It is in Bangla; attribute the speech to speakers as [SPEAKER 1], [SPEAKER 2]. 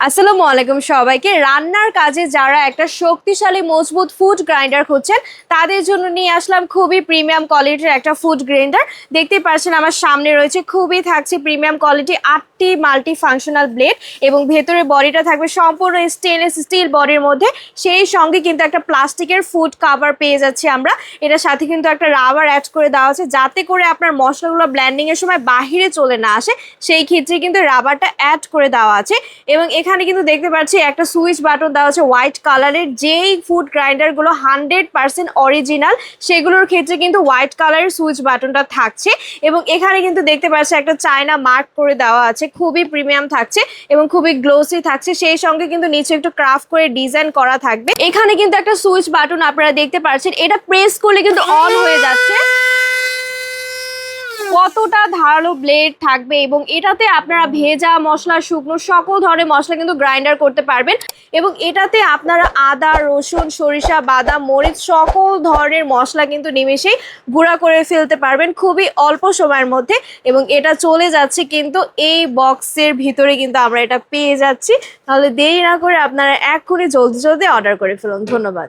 [SPEAKER 1] আসসালামু আলাইকুম সবাইকে। রান্নার কাজে যারা একটা শক্তিশালী মজবুত ফুড গ্রাইন্ডার খুঁজছেন তাদের জন্য নিয়ে আসলাম খুবই প্রিমিয়াম কোয়ালিটির একটা ফুড গ্রাইন্ডার। দেখতেই পাচ্ছেন আমার সামনে রয়েছে, খুবই থাকছে প্রিমিয়াম কোয়ালিটি 8টি মাল্টি ফাংশনাল ব্লেড এবং ভেতরে বডিটা থাকবে সম্পূর্ণ স্টেনলেস স্টিল বডির মধ্যে। সেই সঙ্গে কিন্তু একটা প্লাস্টিকের ফুড কভার পেয়ে যাচ্ছি আমরা। এটার সাথে কিন্তু একটা রাবার অ্যাড করে দেওয়া আছে যাতে করে আপনার মশলাগুলো ব্লেন্ডিং এর সময় বাহিরে চলে না আসে, সেই ক্ষেত্রে কিন্তু রাবারটা অ্যাড করে দেওয়া আছে। এবং এখানে কিন্তু দেখতে পাচ্ছি একটা সুইচ বাটন দেওয়া আছে হোয়াইট কালারের। যেই ফুড গ্রাইন্ডারগুলো 100% অরিজিনাল সেগুলোর ক্ষেত্রে কিন্তু হোয়াইট কালারের সুইচ বাটনটা থাকছে। এবং এখানে কিন্তু দেখতে পাচ্ছি একটা চায়না মার্ক করে দেওয়া আছে, খুবই প্রিমিয়াম থাকছে এবং খুবই গ্লোসি থাকছে। সেই সঙ্গে কিন্তু নিচে একটু ক্রাফট করে ডিজাইন করা থাকবে। এখানে কিন্তু একটা সুইচ বাটন আপনারা দেখতে পাচ্ছেন, এটা প্রেস করলে কিন্তু অন হয়ে যাচ্ছে। কতটা ধারালো ব্লেড থাকবে এবং এটাতে আপনারা ভেজা মশলা, শুকনো সকল ধরনের মশলা কিন্তু গ্রাইন্ডার করতে পারবেন। এবং এটাতে আপনারা আদা, রসুন, সরিষা, বাদাম, মরিচ সকল ধরনের মশলা কিন্তু নিমেষেই গুঁড়া করে ফেলতে পারবেন খুবই অল্প সময়ের মধ্যে। এবং এটা চলে যাচ্ছে কিন্তু এই বক্সের ভিতরে কিন্তু আমরা এটা পেয়ে যাচ্ছি। তাহলে দেরি না করে আপনারা এক্ষুনি জলদি জলদি অর্ডার করে ফেলুন। ধন্যবাদ।